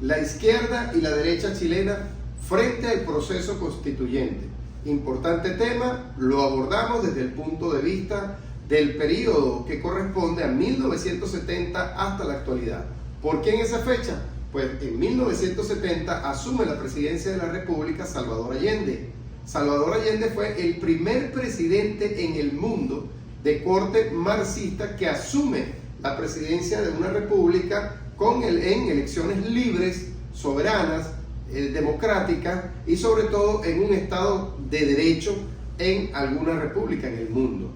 la izquierda y la derecha chilena frente al proceso constituyente. Importante tema, lo abordamos desde el punto de vista del periodo que corresponde a 1970 hasta la actualidad. ¿Por qué en esa fecha? Pues en 1970 asume la presidencia de la República Salvador Allende. Salvador Allende fue el primer presidente en el mundo de corte marxista que asume la presidencia de una república en elecciones libres, soberanas, democráticas y sobre todo en un estado de derecho en alguna república en el mundo.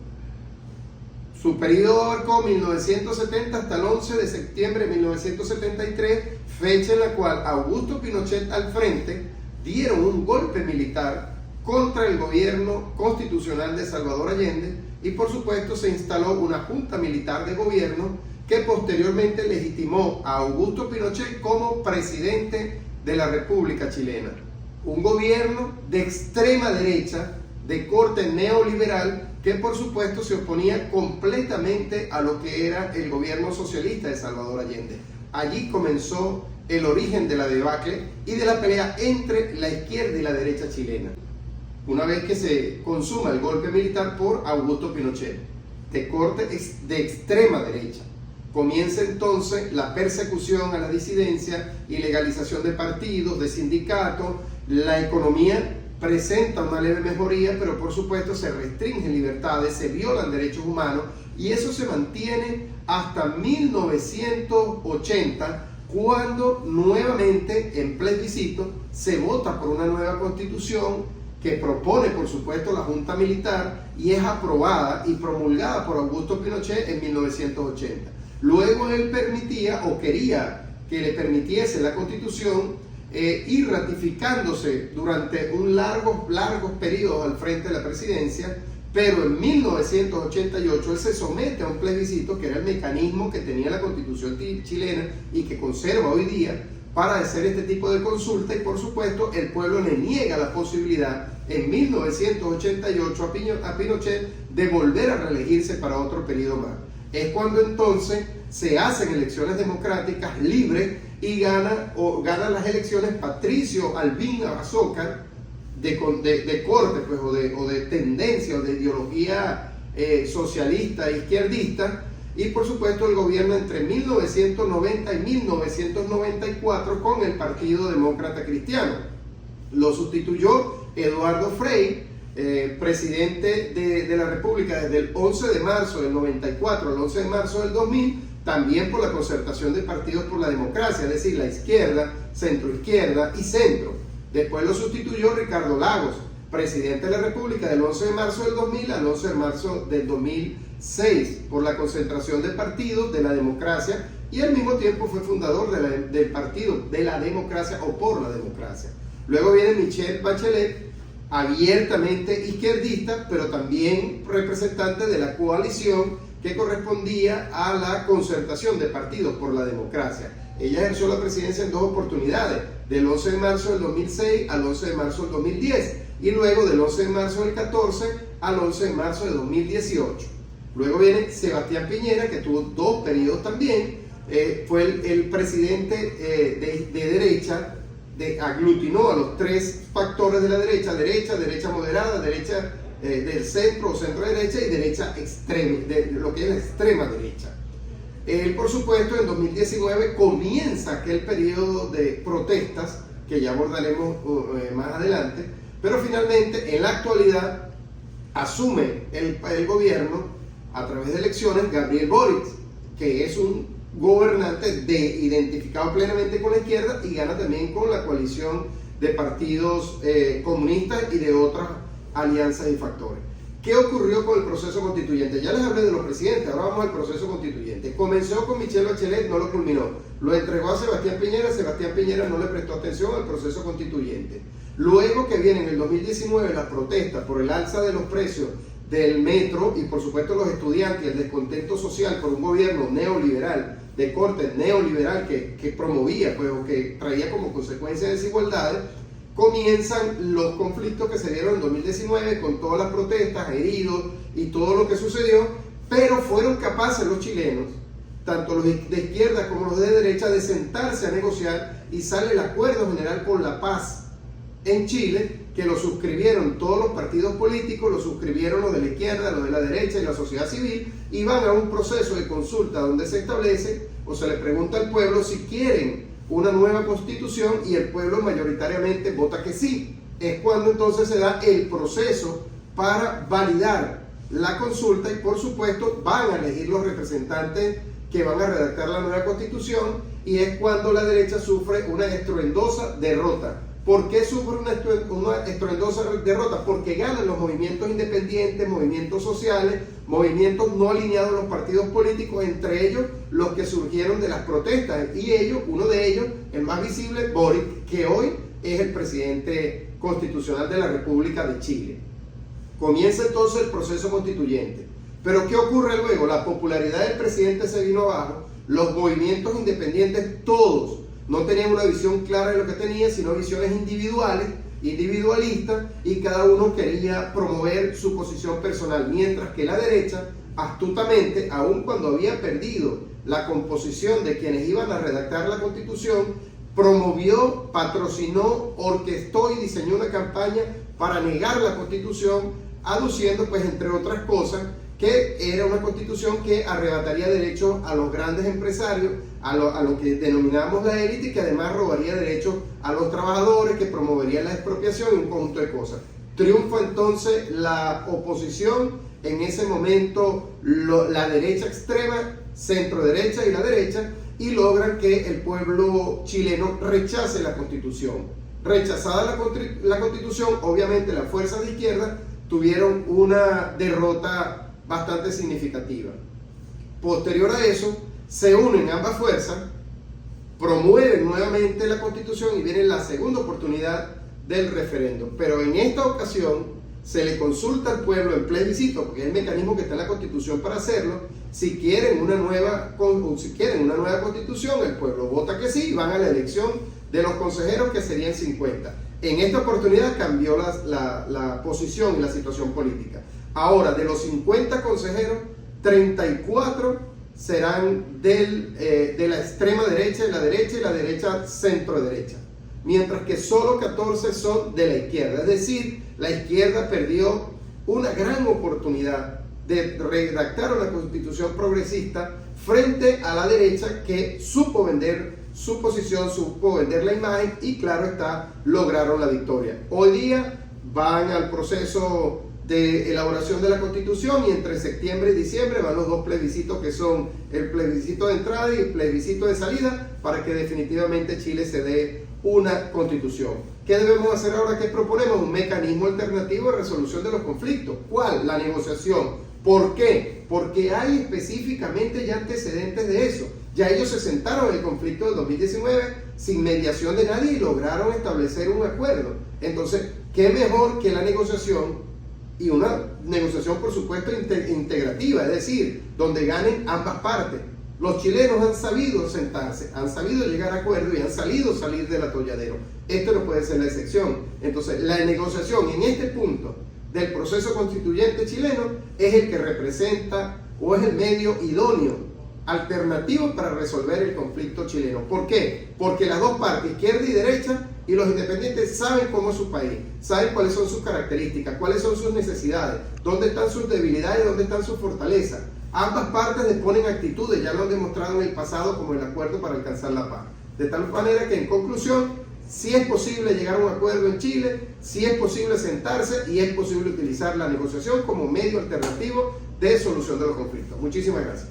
Su periodo abarcó 1970 hasta el 11 de septiembre de 1973, fecha en la cual Augusto Pinochet al frente dieron un golpe militar contra el gobierno constitucional de Salvador Allende y por supuesto se instaló una junta militar de gobierno que posteriormente legitimó a Augusto Pinochet como presidente de la República Chilena. Un gobierno de extrema derecha, de corte neoliberal, que por supuesto se oponía completamente a lo que era el gobierno socialista de Salvador Allende. Allí comenzó el origen de la debacle y de la pelea entre la izquierda y la derecha chilena. Una vez que se consuma el golpe militar por Augusto Pinochet, de corte de extrema derecha, comienza entonces la persecución a la disidencia, ilegalización de partidos, de sindicatos, la economía presenta una leve mejoría, pero por supuesto se restringen libertades, se violan derechos humanos y eso se mantiene hasta 1980, cuando nuevamente en plebiscito se vota por una nueva constitución que propone por supuesto la Junta Militar y es aprobada y promulgada por Augusto Pinochet en 1980. Luego él permitía o quería que le permitiese la constitución ir ratificándose durante un largos periodos al frente de la presidencia, pero en 1988 él se somete a un plebiscito que era el mecanismo que tenía la constitución chilena y que conserva hoy día para hacer este tipo de consulta y por supuesto el pueblo le niega la posibilidad en 1988 a Pinochet de volver a reelegirse para otro periodo más. Es cuando entonces se hacen elecciones democráticas libres y gana las elecciones Patricio Aylwin Azócar de corte pues, o de tendencia o de ideología socialista e izquierdista, y por supuesto el gobierno entre 1990 y 1994 con el Partido Demócrata Cristiano. Lo sustituyó Eduardo Frei, presidente de la República desde el 11 de marzo del 94 al 11 de marzo del 2000, también por la concertación de partidos por la democracia, es decir, la izquierda, centroizquierda y centro. Después lo sustituyó Ricardo Lagos, presidente de la República del 11 de marzo del 2000 al 11 de marzo del 2006, por la concentración de partidos de la democracia y al mismo tiempo fue fundador del Partido de la Democracia o por la democracia. Luego viene Michelle Bachelet, abiertamente izquierdista, pero también representante de la coalición que correspondía a la concertación de partidos por la democracia. Ella ejerció la presidencia en dos oportunidades, del 11 de marzo del 2006 al 11 de marzo del 2010 y luego del 11 de marzo del 14 al 11 de marzo de 2018. Luego viene Sebastián Piñera, que tuvo dos periodos también, fue el presidente de derecha, aglutinó a los tres factores de la derecha: derecha moderada, derecha del centro o centro derecha y derecha extrema, de lo que es la extrema derecha. Él, por supuesto, en 2019 comienza aquel periodo de protestas que ya abordaremos más adelante, pero finalmente en la actualidad asume el gobierno a través de elecciones Gabriel Boric, que es un gobernante identificado plenamente con la izquierda y gana también con la coalición de partidos comunistas y de otras alianzas y factores. ¿Qué ocurrió con el proceso constituyente? Ya les hablé de los presidentes, ahora vamos al proceso constituyente. Comenzó con Michelle Bachelet, no lo culminó. Lo entregó a Sebastián Piñera no le prestó atención al proceso constituyente. Luego que viene en el 2019 las protestas por el alza de los precios del metro y por supuesto los estudiantes, el descontento social por un gobierno neoliberal, de corte neoliberal que promovía, pues, o que traía como consecuencia desigualdades, comienzan los conflictos que se dieron en 2019 con todas las protestas, heridos y todo lo que sucedió, pero fueron capaces los chilenos tanto los de izquierda como los de derecha, de sentarse a negociar y sale el Acuerdo General por la Paz en Chile, que lo suscribieron todos los partidos políticos, lo suscribieron los de la izquierda, los de la derecha y la sociedad civil, y van a un proceso de consulta donde se establece o se le pregunta al pueblo si quieren una nueva constitución, y el pueblo mayoritariamente vota que sí. Es cuando entonces se da el proceso para validar la consulta, y por supuesto van a elegir los representantes que van a redactar la nueva constitución, y es cuando la derecha sufre una estruendosa derrota. ¿Por qué sufre una estruendosa derrota? Porque ganan los movimientos independientes, movimientos sociales, movimientos no alineados a los partidos políticos, entre ellos los que surgieron de las protestas, y uno de ellos, el más visible, Boric, que hoy es el presidente constitucional de la República de Chile. Comienza entonces el proceso constituyente. Pero ¿qué ocurre luego? La popularidad del presidente se vino abajo, los movimientos independientes todos no tenían una visión clara de lo que tenían, sino visiones individualistas, y cada uno quería promover su posición personal, mientras que la derecha, astutamente, aun cuando había perdido la composición de quienes iban a redactar la Constitución, promovió, patrocinó, orquestó y diseñó una campaña para negar la Constitución, aduciendo, pues, entre otras cosas, que era una constitución que arrebataría derechos a los grandes empresarios, a lo que denominamos la élite, y que además robaría derechos a los trabajadores, que promovería la expropiación y un conjunto de cosas. Triunfa entonces la oposición, en ese momento la derecha extrema, centro derecha y la derecha, y logran que el pueblo chileno rechace la Constitución. Rechazada la Constitución, obviamente las fuerzas de izquierda tuvieron una derrota bastante significativa. Posterior a eso, se unen ambas fuerzas, promueven nuevamente la Constitución y viene la segunda oportunidad del referéndum. Pero en esta ocasión se le consulta al pueblo en plebiscito, porque es el mecanismo que está en la Constitución para hacerlo. Si quieren una nueva Constitución, el pueblo vota que sí y van a la elección de los consejeros, que serían 50. En esta oportunidad cambió la posición y la situación política. Ahora, de los 50 consejeros, 34 serán de la extrema derecha y la derecha centro derecha, mientras que solo 14 son de la izquierda. Es decir, la izquierda perdió una gran oportunidad de redactar una constitución progresista frente a la derecha, que supo vender su posición, supo vender la imagen, y claro está, lograron la victoria. Hoy día van al proceso de elaboración de la Constitución, y entre septiembre y diciembre van los dos plebiscitos, que son el plebiscito de entrada y el plebiscito de salida, para que definitivamente Chile se dé una Constitución. ¿Qué debemos hacer ahora? ¿Qué proponemos? Un mecanismo alternativo de resolución de los conflictos. ¿Cuál? La negociación. ¿Por qué? Porque hay específicamente ya antecedentes de eso. Ya ellos se sentaron en el conflicto del 2019 sin mediación de nadie y lograron establecer un acuerdo. Entonces, ¿qué mejor que la negociación? Y una negociación, por supuesto, integrativa, es decir, donde ganen ambas partes. Los chilenos han sabido sentarse, han sabido llegar a acuerdos y han salir del atolladero. Esto no puede ser la excepción. Entonces, la negociación en este punto del proceso constituyente chileno es el que representa, o es el medio idóneo, alternativo para resolver el conflicto chileno. ¿Por qué? Porque las dos partes, izquierda y derecha, y los independientes, saben cómo es su país, saben cuáles son sus características, cuáles son sus necesidades, dónde están sus debilidades, dónde están sus fortalezas. Ambas partes disponen actitudes, ya lo han demostrado en el pasado, como el acuerdo para alcanzar la paz. De tal manera que, en conclusión, sí es posible llegar a un acuerdo en Chile, sí es posible sentarse y es posible utilizar la negociación como medio alternativo de solución de los conflictos. Muchísimas gracias.